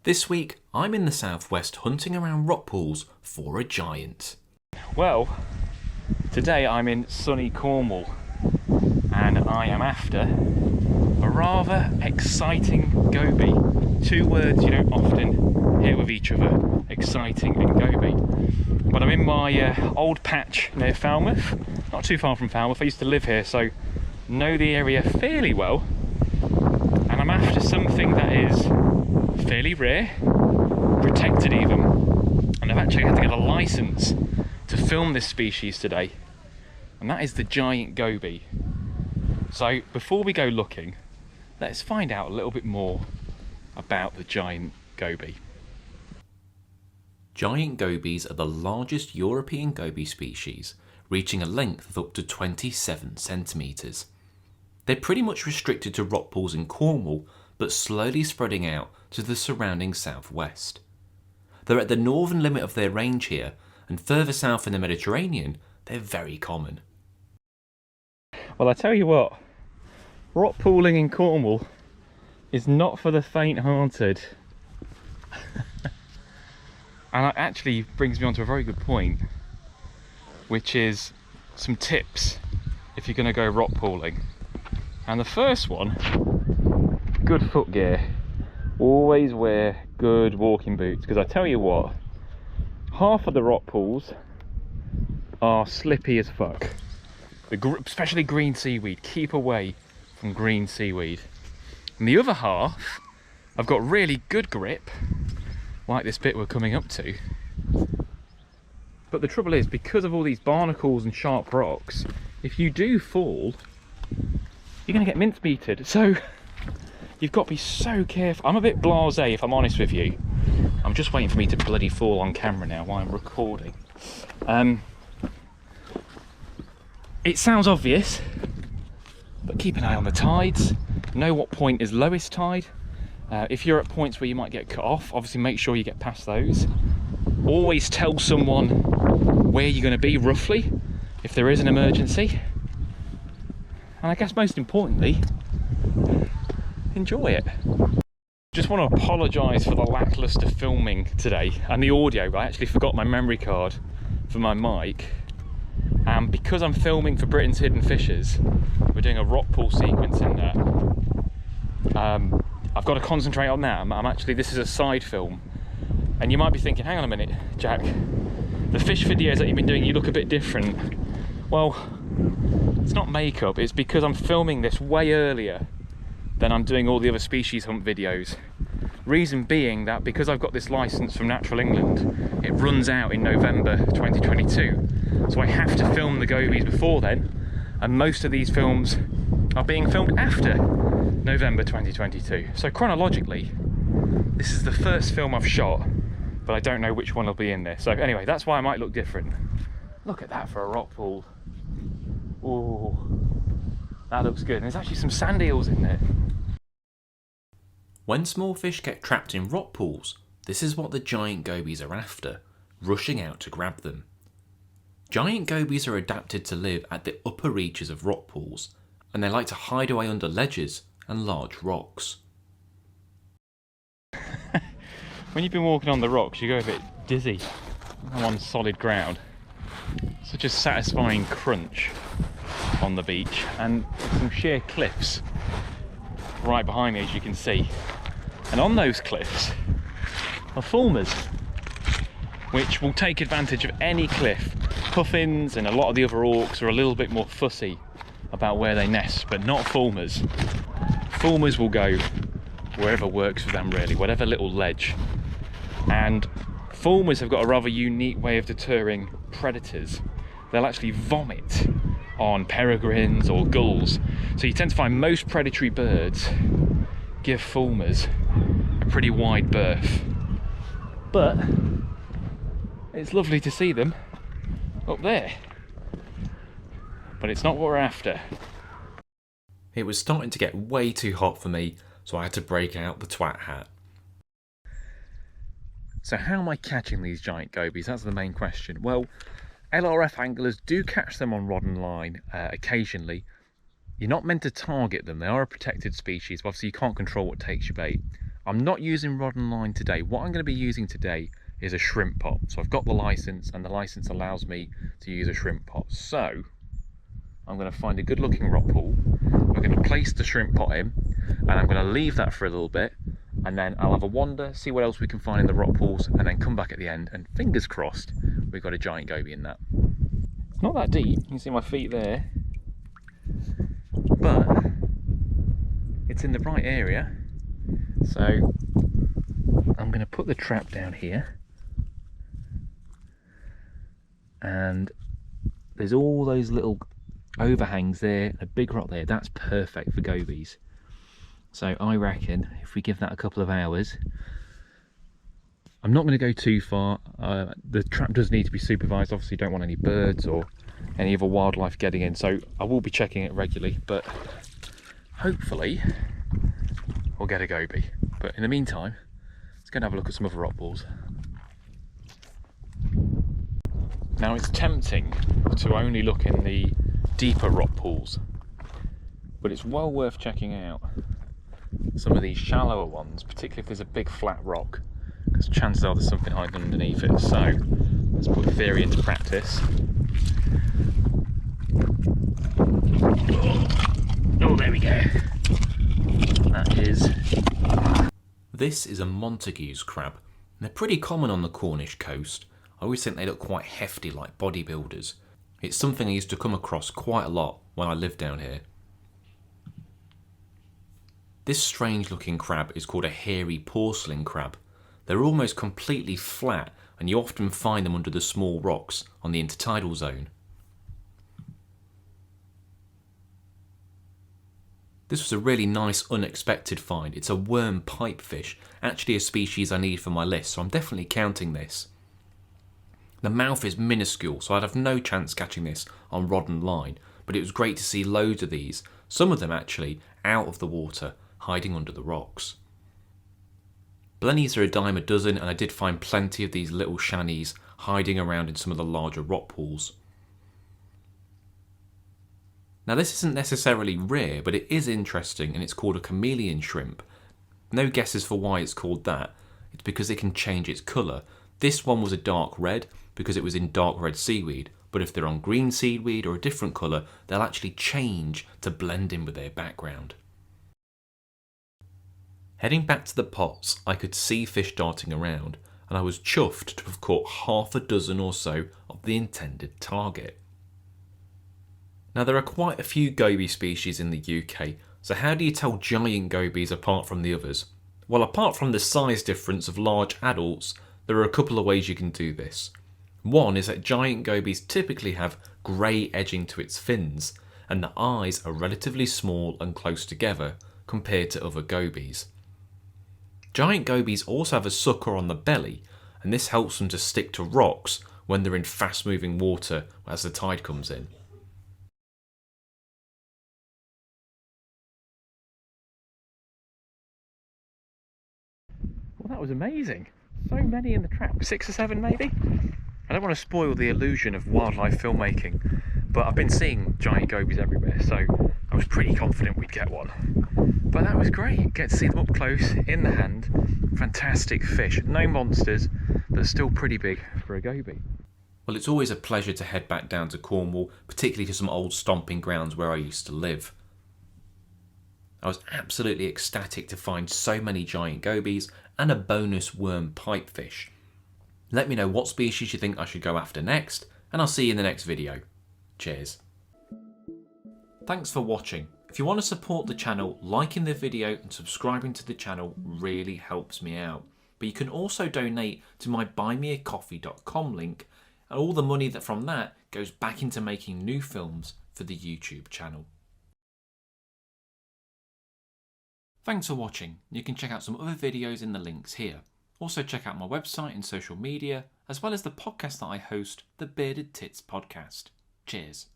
This week, I'm in the southwest hunting around rock pools for a giant. Well, today I'm in sunny Cornwall and I am after a rather exciting goby. Two words you don't often hear with each other, exciting and goby. But I'm in my old patch near Falmouth, not too far from Falmouth. I used to live here, so know the area fairly well. And I'm after something that is fairly rare, protected even, and I've actually had to get a license to film this species today, and that is the giant goby. So before we go looking, let's find out a little bit more about the giant goby. Giant gobies are the largest European goby species, reaching a length of up to 27 centimetres. They're pretty much restricted to rock pools in Cornwall, but slowly spreading out to the surrounding southwest. They're at the northern limit of their range here, and further south in the Mediterranean, they're very common. Well, I tell you what, rock pooling in Cornwall is not for the faint-hearted. And that actually brings me on to a very good point, which is some tips if you're going to go rock pooling. And the first one, good foot gear. Always wear good walking boots, because I tell you what, half of the rock pools are slippy as fuck. Especially green seaweed. Keep away from green seaweed. And the other half, I've got really good grip, like this bit we're coming up to. But the trouble is, because of all these barnacles and sharp rocks, if you do fall, you're going to get mincemeated. So you've got to be so careful. I'm a bit blasé, if I'm honest with you. I'm just waiting for me to bloody fall on camera now while I'm recording. It sounds obvious, but keep an eye on the tides. Know what point is lowest tide. If you're at points where you might get cut off, obviously make sure you get past those. Always tell someone where you're going to be roughly if there is an emergency. And I guess most importantly, enjoy it. Just want to apologise for the lacklustre filming today and the audio. I actually forgot my memory card for my mic, and because I'm filming for Britain's Hidden Fishes, we're doing a rock pool sequence in there. I've got to concentrate on that. This is a side film, and you might be thinking, hang on a minute, Jack, the fish videos that you've been doing, you look a bit different. Well, it's not makeup, it's because I'm filming this way earlier than I'm doing all the other species hunt videos. Reason being that because I've got this license from Natural England, it runs out in November 2022. So I have to film the gobies before then, and most of these films are being filmed after November 2022. So chronologically, this is the first film I've shot, but I don't know which one will be in there. So anyway, that's why I might look different. Look at that for a rock pool. Oh, that looks good. And there's actually some sand eels in there. When small fish get trapped in rock pools, this is what the giant gobies are after, rushing out to grab them. Giant gobies are adapted to live at the upper reaches of rock pools, and they like to hide away under ledges and large rocks. When you've been walking on the rocks, you go a bit dizzy. I'm on solid ground. Such a satisfying crunch on the beach, and some sheer cliffs right behind me, as you can see. And on those cliffs are fulmars, which will take advantage of any cliff. Puffins and a lot of the other auks are a little bit more fussy about where they nest, but not fulmars. Fulmars will go wherever works for them, really, whatever little ledge. And fulmars have got a rather unique way of deterring predators. They'll actually vomit on peregrines or gulls. So you tend to find most predatory birds give fulmars a pretty wide berth. But it's lovely to see them up there. But it's not what we're after. It was starting to get way too hot for me, so I had to break out the twat hat. So how am I catching these giant gobies? That's the main question. Well, LRF anglers do catch them on rod and line occasionally. You're not meant to target them. They are a protected species, but obviously you can't control what takes your bait. I'm not using rod and line today. What I'm going to be using today is a shrimp pot. So I've got the license, and the license allows me to use a shrimp pot. So I'm going to find a good looking rock pool. We're going to place the shrimp pot in, and I'm going to leave that for a little bit, and then I'll have a wander, see what else we can find in the rock pools, and then come back at the end, and fingers crossed we've got a giant goby in that. It's not that deep, you can see my feet there, but it's in the right area. So I'm going to put the trap down here, and there's all those little overhangs there, a big rock there. That's perfect for gobies. So I reckon if we give that a couple of hours, I'm not going to go too far. The trap does need to be supervised. Obviously don't want any birds or any other wildlife getting in, so I will be checking it regularly, but hopefully we'll get a goby. But in the meantime, let's go and have a look at some other rock pools. Now it's tempting to only look in the deeper rock pools, but it's well worth checking out some of these shallower ones, particularly if there's a big flat rock, because chances are there's something hiding underneath it. So let's put theory into practice. Oh, there we go. That is. This is a Montague's crab. They're pretty common on the Cornish coast. I always think they look quite hefty, like bodybuilders. It's something I used to come across quite a lot when I lived down here. This strange looking crab is called a hairy porcelain crab. They're almost completely flat, and you often find them under the small rocks on the intertidal zone. This was a really nice unexpected find. It's a worm pipefish, actually a species I need for my list, so I'm definitely counting this. The mouth is minuscule, so I'd have no chance catching this on rod and line, but it was great to see loads of these, some of them actually out of the water, hiding under the rocks. Blennies are a dime a dozen, and I did find plenty of these little shanies hiding around in some of the larger rock pools. Now this isn't necessarily rare, but it is interesting, and it's called a chameleon shrimp. No guesses for why it's called that. It's because it can change its colour. This one was a dark red because it was in dark red seaweed, but if they're on green seaweed or a different colour, they'll actually change to blend in with their background. Heading back to the pots, I could see fish darting around, and I was chuffed to have caught half a dozen or so of the intended target. Now there are quite a few goby species in the UK, so how do you tell giant gobies apart from the others? Well, apart from the size difference of large adults, there are a couple of ways you can do this. One is that giant gobies typically have grey edging to its fins, and the eyes are relatively small and close together compared to other gobies. Giant gobies also have a sucker on the belly, and this helps them to stick to rocks when they're in fast moving water as the tide comes in. Well, that was amazing. So many in the trap, 6 or 7 maybe? I don't want to spoil the illusion of wildlife filmmaking, but I've been seeing giant gobies everywhere, so I was pretty confident we'd get one. But that was great, get to see them up close, in the hand. Fantastic fish, no monsters, but still pretty big for a goby. Well, it's always a pleasure to head back down to Cornwall, particularly to some old stomping grounds where I used to live. I was absolutely ecstatic to find so many giant gobies and a bonus worm pipefish. Let me know what species you think I should go after next, and I'll see you in the next video. Cheers. Thanks for watching. If you want to support the channel, liking the video and subscribing to the channel really helps me out. But you can also donate to my buymeacoffee.com link, and all the money from that goes back into making new films for the YouTube channel. Thanks for watching. You can check out some other videos in the links here. Also check out my website and social media, as well as the podcast that I host, the Bearded Tits Podcast. Cheers.